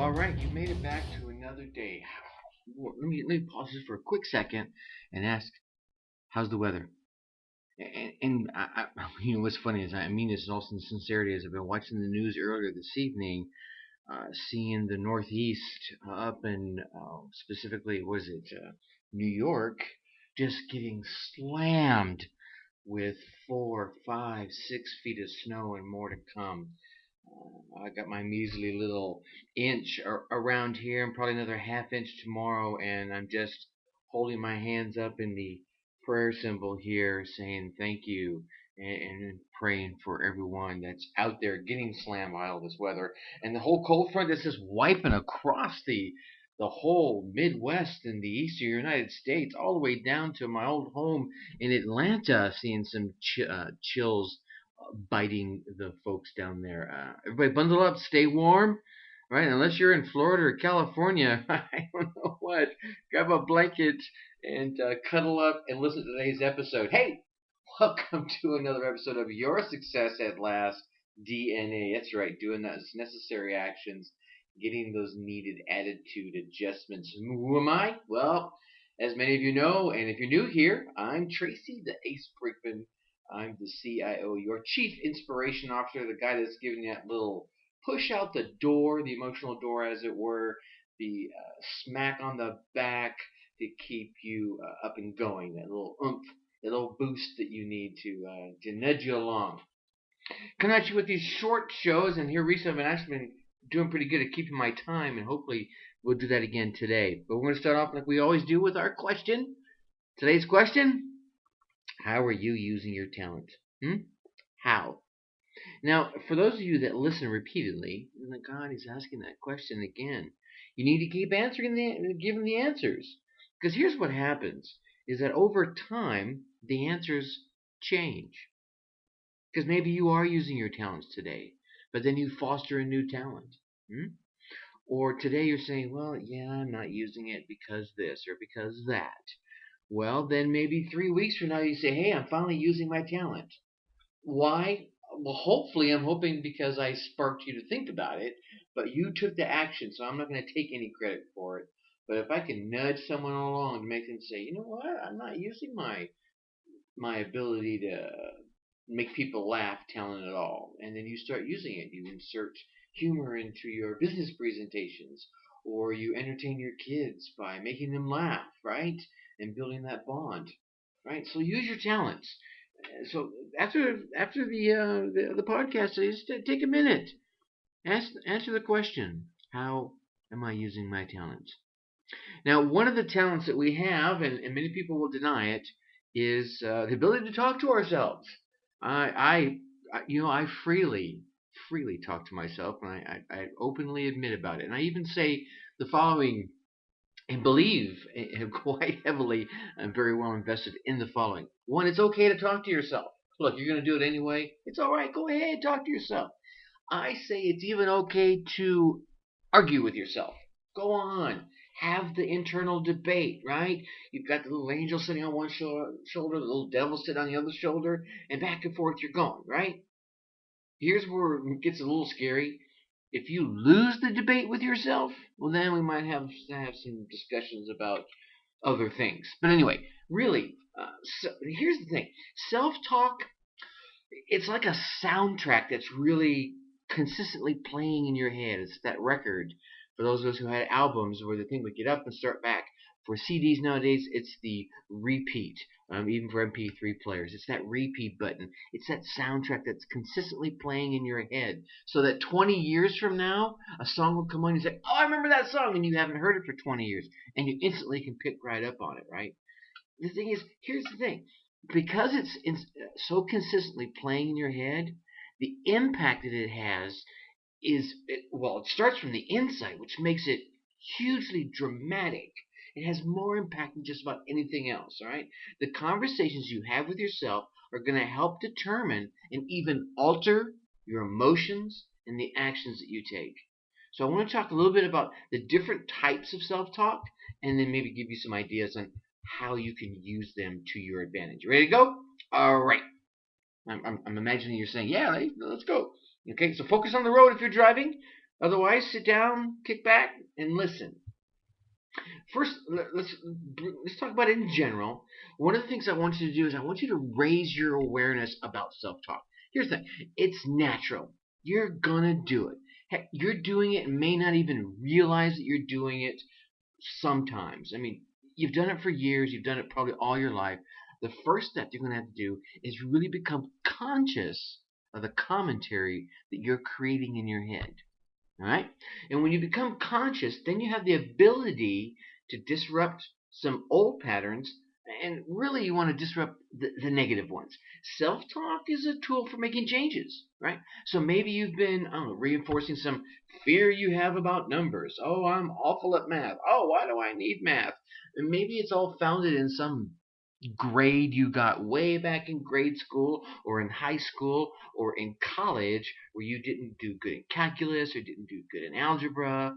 all right, you made it back to another day. Let me pause this for a quick second and ask, how's the weather? What's funny is I mean this in all sincerity. As I've been watching the news earlier this evening, seeing the Northeast up in specifically, was it New York, just getting slammed with 4, 5, 6 feet of snow and more to come. I got my measly little inch around here, and probably another half inch tomorrow, and I'm just holding my hands up in the prayer symbol here, saying thank you and praying for everyone that's out there getting slammed by all this weather and the whole cold front that's just wiping across the whole Midwest and the eastern United States, all the way down to my old home in Atlanta, seeing some chills biting the folks down there. Everybody bundle up, stay warm, right? Unless you're in Florida or California, I don't know what. Grab a blanket and cuddle up and listen to today's episode. Hey, welcome to another episode of Your Success at Last, DNA. That's right, doing those necessary actions, getting those needed attitude adjustments. Who am I? Well, as many of you know, and if you're new here, I'm Tracy, the Ace Brickman. I'm the CIO, your Chief Inspiration Officer, the guy that's giving you that little push out the door, the emotional door, as it were, the smack on the back to keep you up and going, that little oomph, that little boost that you need to nudge you along. Coming at you with these short shows, and here recently I've actually been doing pretty good at keeping my time, and hopefully we'll do that again today. But we're going to start off like we always do with our question. Today's question: how are you using your talent? How? Now, for those of you that listen repeatedly, God is asking that question again. You need to keep giving the answers. Because here's what happens, is that over time, the answers change. Because maybe you are using your talents today, but then you foster a new talent. Or today you're saying, well, yeah, I'm not using it because this or because that. Well, then maybe 3 weeks from now you say, hey, I'm finally using my talent. Why? Well, hopefully I'm hoping because I sparked you to think about it, but you took the action, so I'm not going to take any credit for it. But if I can nudge someone along to make them say, you know what, I'm not using my ability to make people laugh talent at all, and then you start using it. You insert humor into your business presentations, or you entertain your kids by making them laugh, right? And building that bond, right? So use your talents. So after the podcast, just take a minute, answer the question: how am I using my talents? Now, one of the talents that we have, and many people will deny it, is the ability to talk to ourselves. I freely talk to myself, and I openly admit about it, and I even say the following, and believe quite heavily and very well invested in the following. One, it's okay to talk to yourself. Look, you're going to do it anyway. It's all right. Go ahead, talk to yourself. I say it's even okay to argue with yourself. Go on. Have the internal debate, right? You've got the little angel sitting on one shoulder, the little devil sitting on the other shoulder, and back and forth you're going, right? Here's where it gets a little scary. If you lose the debate with yourself, well, then we might have some discussions about other things. But anyway, really, so here's the thing. Self-talk, it's like a soundtrack that's really consistently playing in your head. It's that record. For those of us who had albums where the thing would get up and start back. For CDs nowadays, it's the repeat. Even for MP3 players, it's that repeat button. It's that soundtrack that's consistently playing in your head, so that 20 years from now, a song will come on and you say, "Oh, I remember that song," and you haven't heard it for 20 years, and you instantly can pick right up on it, right? The thing is, here's the thing: because it's so consistently playing in your head, the impact that it has it starts from the inside, which makes it hugely dramatic. It has more impact than just about anything else, all right? The conversations you have with yourself are going to help determine and even alter your emotions and the actions that you take. So I want to talk a little bit about the different types of self-talk, and then maybe give you some ideas on how you can use them to your advantage. You ready to go? All right. I'm imagining you're saying, yeah, let's go. Okay, so focus on the road if you're driving. Otherwise, sit down, kick back, and listen. First, let's talk about it in general. One of the things I want you to do is I want you to raise your awareness about self-talk. Here's the thing: it's natural. You're gonna do it. Heck, you're doing it and may not even realize that you're doing it sometimes. I mean, you've done it for years. You've done it probably all your life. The first step you're gonna have to do is really become conscious of the commentary that you're creating in your head. All right? And when you become conscious, then you have the ability to disrupt some old patterns, and really you want to disrupt the negative ones. Self-talk is a tool for making changes, right? So maybe you've been, I don't know, reinforcing some fear you have about numbers. Oh, I'm awful at math. Oh, why do I need math? And maybe it's all founded in some grade you got way back in grade school or in high school or in college where you didn't do good in calculus or didn't do good in algebra.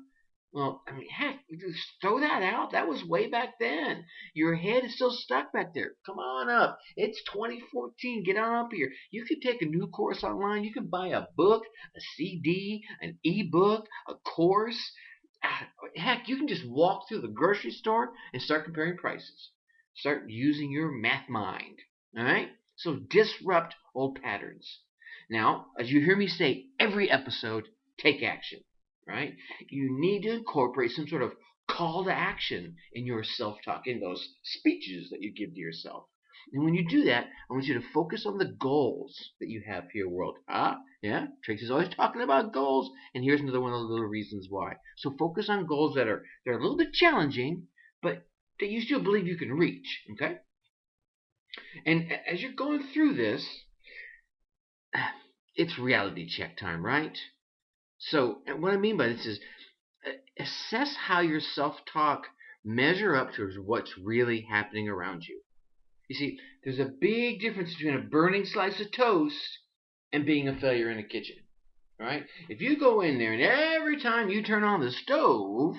Well, I mean, heck, just throw that out. That was way back then. Your head is still stuck back there. Come on up. It's 2014. Get on up here. You can take a new course online. You can buy a book, a CD, an ebook, a course. Heck, you can just walk through the grocery store and start comparing prices. Start using your math mind. All right? So disrupt old patterns. Now, as you hear me say every episode, take action. Right? You need to incorporate some sort of call to action in your self-talk, in those speeches that you give to yourself. And when you do that, I want you to focus on the goals that you have for your world. Yeah, Tracy's always talking about goals, and here's another one of the little reasons why. So focus on goals they're a little bit challenging, but that you still believe you can reach. Okay? And as you're going through this, it's reality check time, right? So what I mean by this is assess how your self-talk measure up to what's really happening around you. You see, there's a big difference between a burning slice of toast and being a failure in the kitchen. All right? If you go in there and every time you turn on the stove,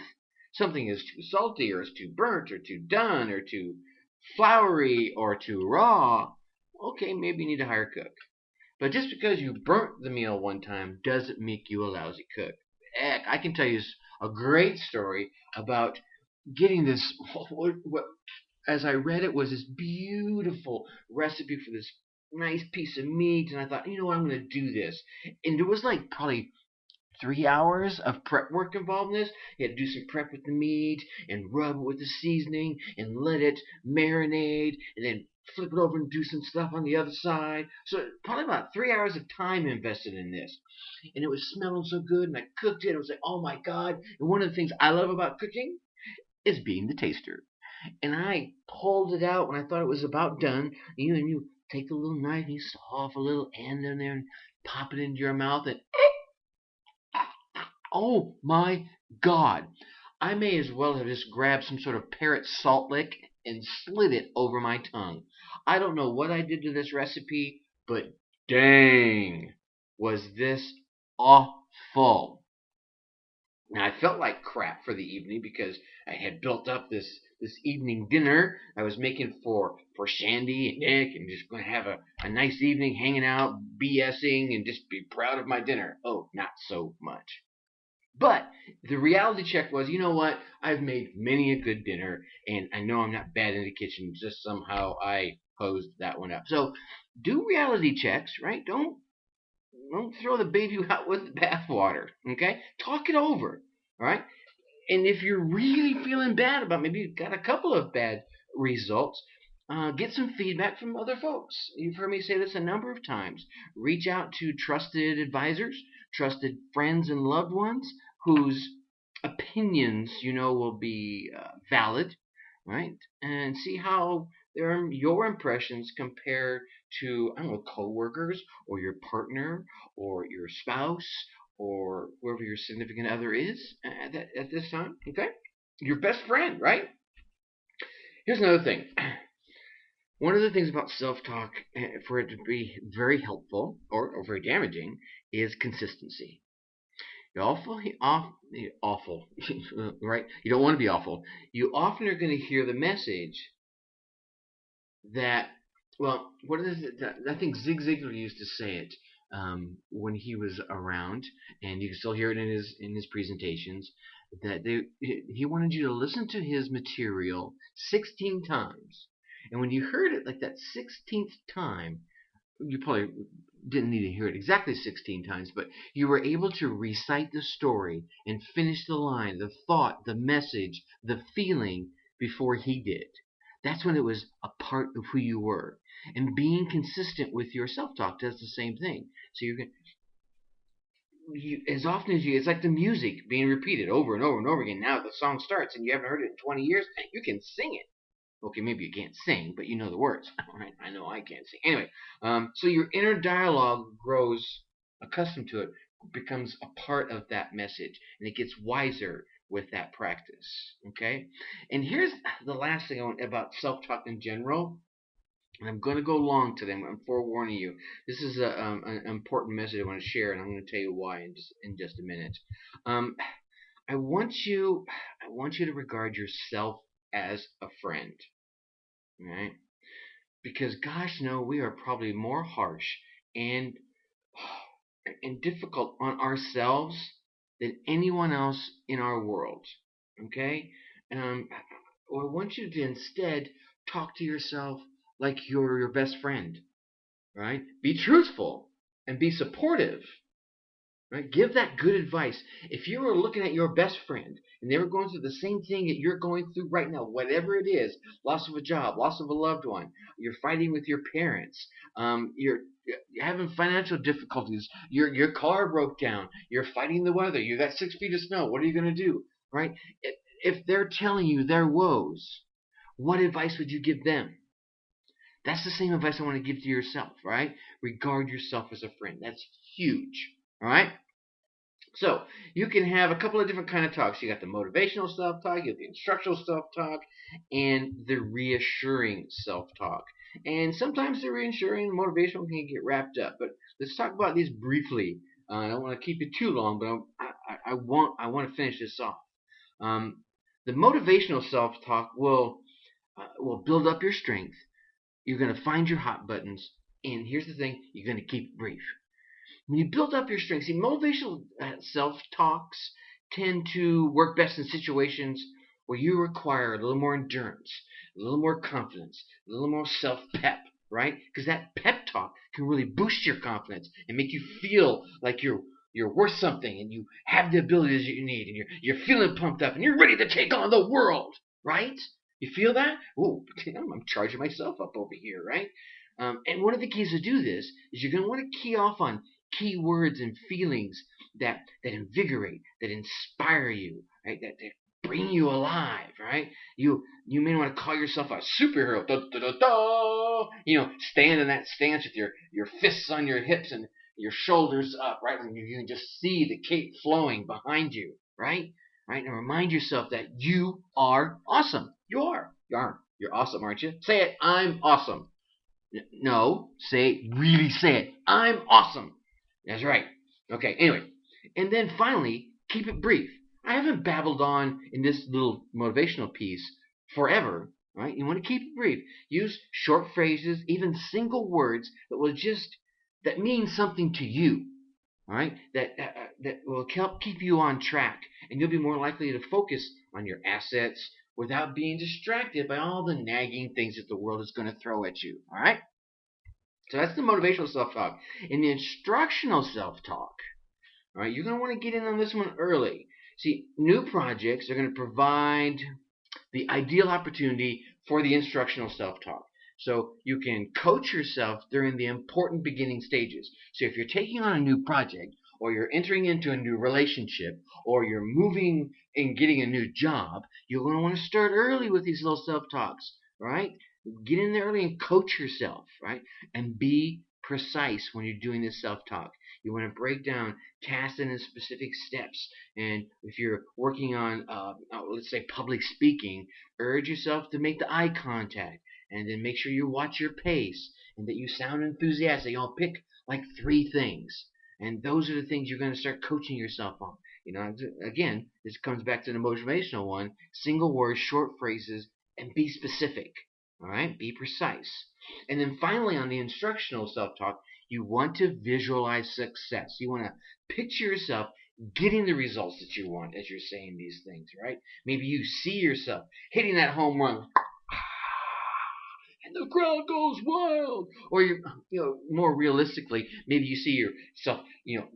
something is too salty or it's too burnt or too done or too floury or too raw, okay, maybe you need to hire a cook. But just because you burnt the meal one time doesn't make you a lousy cook. Heck, I can tell you a great story about getting this. What, as I read it, was this beautiful recipe for this nice piece of meat, and I thought, you know what, I'm going to do this. And there was like probably 3 hours of prep work involved in this. You had to do some prep with the meat and rub it with the seasoning and let it marinate and then flip it over and do some stuff on the other side. So probably about 3 hours of time invested in this. And it was smelling so good, and I cooked it. I was like, oh my God. And one of the things I love about cooking is being the taster. And I pulled it out when I thought it was about done. And you take a little knife and you saw off a little end in there and pop it into your mouth, and oh my God. I may as well have just grabbed some sort of parrot salt lick and slid it over my tongue. I don't know what I did to this recipe, but dang, was this awful. Now, I felt like crap for the evening because I had built up this evening dinner I was making for Shandy and Nick, and just going to have a nice evening hanging out, BSing, and just be proud of my dinner. Oh, not so much. But the reality check was, you know what? I've made many a good dinner, and I know I'm not bad in the kitchen. Just somehow I posed that one up. So do reality checks, right? Don't throw the baby out with the bathwater. Okay? Talk it over. All right? And if you're really feeling bad about maybe you've got a couple of bad results, get some feedback from other folks. You've heard me say this a number of times. Reach out to trusted advisors, trusted friends and loved ones whose opinions you know will be valid, right? And see how your impressions compare to, I don't know, coworkers or your partner or your spouse or whoever your significant other is at this time. Okay, your best friend, right? Here's another thing. One of the things about self-talk, for it to be very helpful or very damaging, is consistency. You're awful, right? You don't want to be awful. You often are going to hear the message that, well, what is it? I think Zig Ziglar used to say it. when he was around, and you can still hear it in his presentations, that he wanted you to listen to his material 16 times. And when you heard it like that 16th time, you probably didn't need to hear it exactly 16 times, but you were able to recite the story and finish the line, the thought, the message, the feeling before he did. That's when it was a part of who you were. And being consistent with your self-talk does the same thing. So as often as it's like the music being repeated over and over and over again. Now the song starts and you haven't heard it in 20 years, you can sing it. Okay, maybe you can't sing, but you know the words. Right? I know I can't sing. Anyway, so your inner dialogue grows accustomed to it, becomes a part of that message, and it gets wiser with that practice. Okay? And here's the last thing I want about self-talk in general. And I'm going to go long today. I'm forewarning you. This is an important message I want to share, and I'm going to tell you why in just a minute. I want you to regard yourself as a friend. Right? Because gosh, no, we are probably more harsh and difficult on ourselves than anyone else in our world. Okay? I want you to instead talk to yourself like you're your best friend. Right? Be truthful and be supportive. Right? Give that good advice. If you were looking at your best friend and they were going through the same thing that you're going through right now, whatever it is, loss of a job, loss of a loved one, you're fighting with your parents, you're having financial difficulties, your car broke down, you're fighting the weather, you got 6 feet of snow, what are you going to do? Right? If they're telling you their woes, what advice would you give them? That's the same advice I want to give to yourself, right? Regard yourself as a friend. That's huge, all right? So you can have a couple of different kind of talks. You got the motivational self-talk, you got the instructional self-talk, and the reassuring self-talk. And sometimes the reassuring and motivational can get wrapped up. But let's talk about these briefly. I don't want to keep it too long, but I want to finish this off. The motivational self-talk will build up your strength. You're going to find your hot buttons, and here's the thing: you're going to keep it brief. When you build up your strengths, see, motivational self-talks tend to work best in situations where you require a little more endurance, a little more confidence, a little more self-pep, right? Because that pep talk can really boost your confidence and make you feel like you're worth something and you have the abilities that you need and you're feeling pumped up and you're ready to take on the world, right? You feel that? Ooh, I'm charging myself up over here, right? And one of the keys to do this is you're going to want to key off on key words and feelings that invigorate, that inspire you, right? That bring you alive, right? You may want to call yourself a superhero. Da, da, da, da. Stand in that stance with your fists on your hips and your shoulders up, right? And you can just see the cape flowing behind you, right? Right? And remind yourself that you are awesome. You are. You're awesome, aren't you? Say it. I'm awesome. No, really say it. I'm awesome. That's right. Okay, anyway. And then finally, keep it brief. I haven't babbled on in this little motivational piece forever, right? You want to keep it brief. Use short phrases, even single words that mean something to you, all right? That will help keep you on track, and you'll be more likely to focus on your assets without being distracted by all the nagging things that the world is going to throw at you, all right? So that's the motivational self-talk. In the instructional self-talk, all right, you're going to want to get in on this one early. See, new projects are going to provide the ideal opportunity for the instructional self-talk. So you can coach yourself during the important beginning stages. So if you're taking on a new project, or you're entering into a new relationship, or you're moving and getting a new job, you're going to want to start early with these little self-talks, right? Get in there early and coach yourself, right? And be precise when you're doing this self-talk. You want to break down tasks into specific steps. And if you're working on, let's say, public speaking, urge yourself to make the eye contact. And then make sure you watch your pace and that you sound enthusiastic. I'll pick like 3 things. And those are the things you're going to start coaching yourself on. Again, this comes back to the motivational one. Single words, short phrases, and be specific. All right? Be precise. And then finally, on the instructional self-talk, You want to visualize success. You want to picture yourself getting the results that you want as you're saying these things, right? Maybe you see yourself hitting that home run and the crowd goes wild. Or more realistically, maybe you see yourself,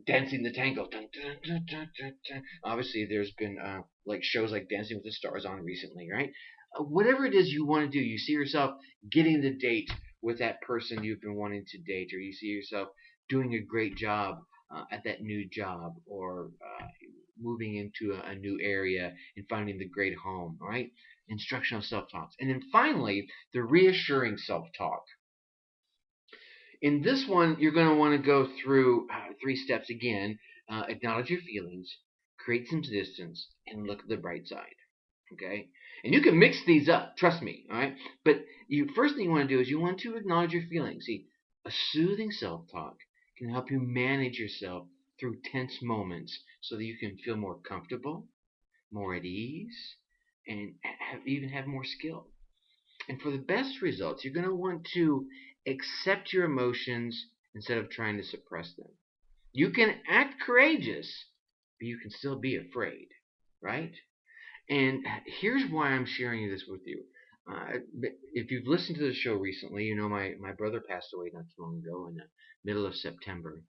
dancing the tango. Dun, dun, dun, dun, dun, dun. Obviously, there's been like shows like Dancing with the Stars on recently, right? Whatever it is you want to do, you see yourself getting the date with that person you've been wanting to date, or you see yourself doing a great job at that new job, or moving into a new area and finding the great home, right? Instructional self-talks. And then finally, the reassuring self-talk. In this one, you're going to want to go through 3 steps again. Acknowledge your feelings, create some distance, and look at the bright side. Okay? And you can mix these up, trust me, all right? But first thing you want to do is you want to acknowledge your feelings. See, a soothing self-talk can help you manage yourself through tense moments so that you can feel more comfortable, more at ease, and even have more skill. And for the best results, you're going to want to accept your emotions instead of trying to suppress them. You can act courageous, but you can still be afraid, right? And here's why I'm sharing this with you. If you've listened to the show recently, you know my brother passed away not too long ago in the middle of September.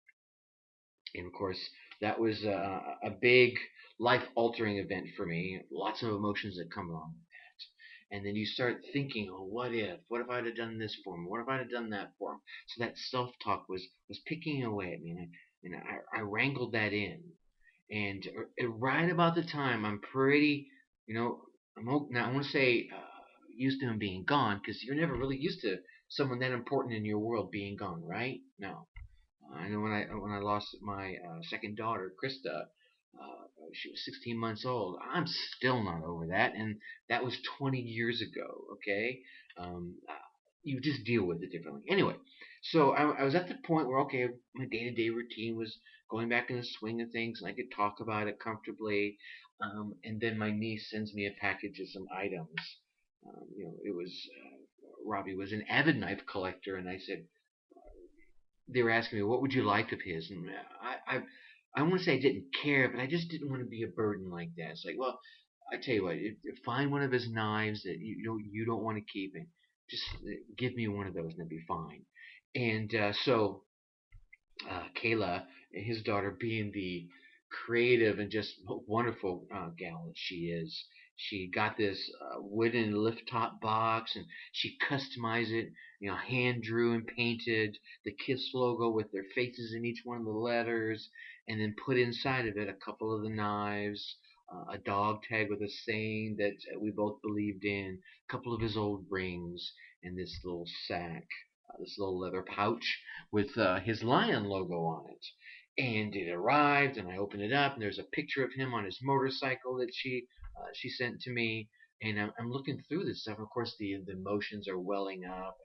And of course, that was a big life-altering event for me. Lots of emotions that come along with that. And then you start thinking, oh, what if? What if I'd have done this for him? What if I'd have done that for him? So that self-talk was picking away at me. And I wrangled that in. And right about the time I'm pretty, now I want to say used to him being gone, because you're never really used to someone that important in your world being gone, right? No. I know when I lost my second daughter, Krista, she was 16 months old. I'm still not over that, and that was 20 years ago. Okay, you just deal with it differently. Anyway, so I was at the point where my day-to-day routine was going back in the swing of things, and I could talk about it comfortably. And then my niece sends me a package of some items. It was Robbie was an avid knife collector, and I said, they were asking me, what would you like of his? And I want to say I didn't care, but I just didn't want to be a burden like that. It's like, well, I tell you what, find one of his knives that you don't want to keep, and just give me one of those, and it'd be fine. And so Kayla, his daughter, being the creative and just wonderful gal that she is, she got this wooden lift top box, and she customized it, hand drew and painted the KISS logo with their faces in each one of the letters, and then put inside of it a couple of the knives, a dog tag with a saying that we both believed in, a couple of his old rings, and this little sack, this little leather pouch with his lion logo on it. And it arrived, and I opened it up, and there's a picture of him on his motorcycle that she sent to me. And I'm looking through this stuff. Of course, the emotions are welling up,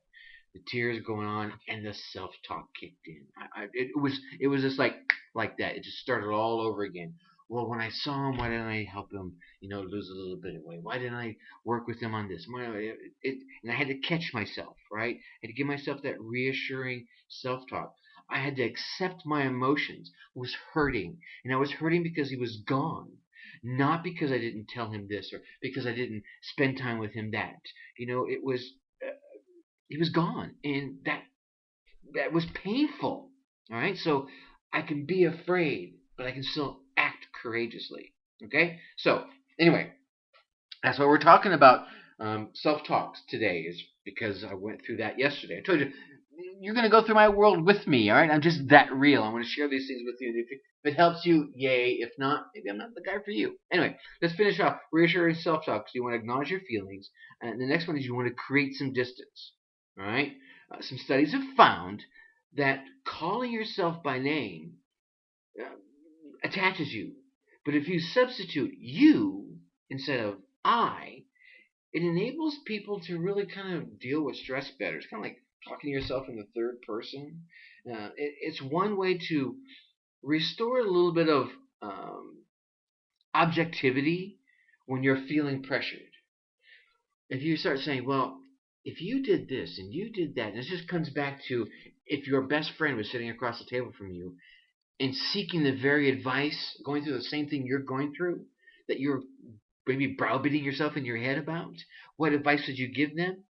the tears going on, and the self-talk kicked in. It was just like that. It just started all over again. Well, when I saw him, why didn't I help him, lose a little bit of weight? Why didn't I work with him on this? And I had to catch myself, right? I had to give myself that reassuring self-talk. I had to accept my emotions. I was hurting, and I was hurting because he was gone, not because I didn't tell him this or because I didn't spend time with him that. It was he was gone, and that was painful. All right, so I can be afraid, but I can still act courageously. Okay, so anyway, that's what we're talking about. Self-talks today is because I went through that yesterday. I told you you're going to go through my world with me. All right, I'm just that real. I want to share these things with you. And if it helps you, yay. If not, maybe I'm not the guy for you. Anyway, let's finish off. Reassuring self-talk. So you want to acknowledge your feelings, and the next one is you want to create some distance. All right. Some studies have found that calling yourself by name attaches you, but if you substitute you instead of I, it enables people to really kind of deal with stress better. It's kind of like talking to yourself in the third person. It's one way to restore a little bit of objectivity when you're feeling pressured. If you start saying, well, if you did this and you did that, and it just comes back to if your best friend was sitting across the table from you and seeking the very advice, going through the same thing you're going through, that you're maybe browbeating yourself in your head about, what advice would you give them?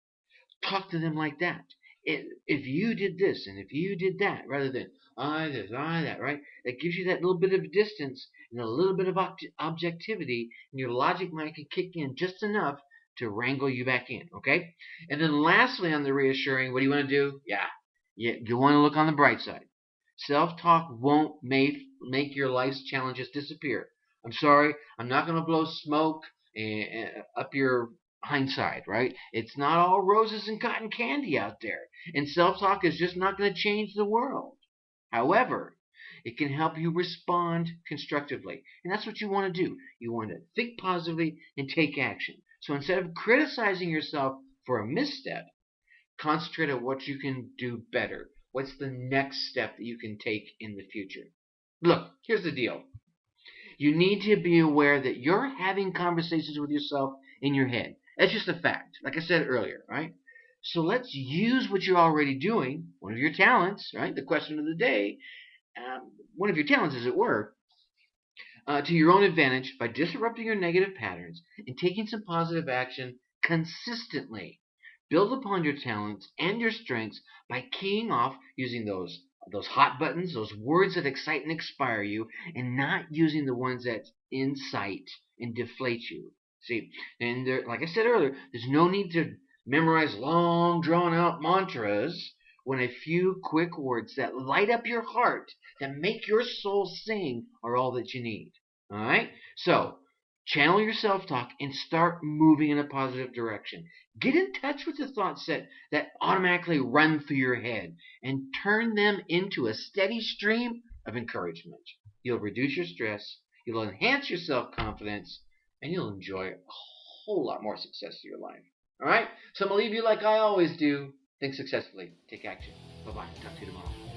Talk to them like that. If you did this and if you did that, rather than I this, I that, right? That gives you that little bit of distance and a little bit of objectivity, and your logic mind can kick in just enough to wrangle you back in, okay? And then lastly, on the reassuring, what do you want to do? You want to look on the bright side. Self-talk won't make your life's challenges disappear. I'm sorry, I'm not going to blow smoke up your hindsight, right? It's not all roses and cotton candy out there. And self-talk is just not going to change the world. However, it can help you respond constructively. And that's what you want to do. You want to think positively and take action. So instead of criticizing yourself for a misstep, concentrate on what you can do better. What's the next step that you can take in the future? Look, here's the deal. You need to be aware that you're having conversations with yourself in your head. That's just a fact, like I said earlier, right? So let's use what you're already doing, one of your talents, right? The question of the day, one of your talents, as it were, to your own advantage by disrupting your negative patterns and taking some positive action consistently. Build upon your talents and your strengths by keying off using those hot buttons, those words that excite and inspire you, and not using the ones that incite and deflate you. See, and there, like I said earlier, there's no need to memorize long, drawn-out mantras when a few quick words that light up your heart, that make your soul sing, are all that you need. All right? So, channel your self-talk and start moving in a positive direction. Get in touch with the thoughts that automatically run through your head and turn them into a steady stream of encouragement. You'll reduce your stress, you'll enhance your self-confidence, and you'll enjoy a whole lot more success in your life. All right? So I'm going to leave you like I always do. Think successfully. Take action. Bye-bye. Talk to you tomorrow.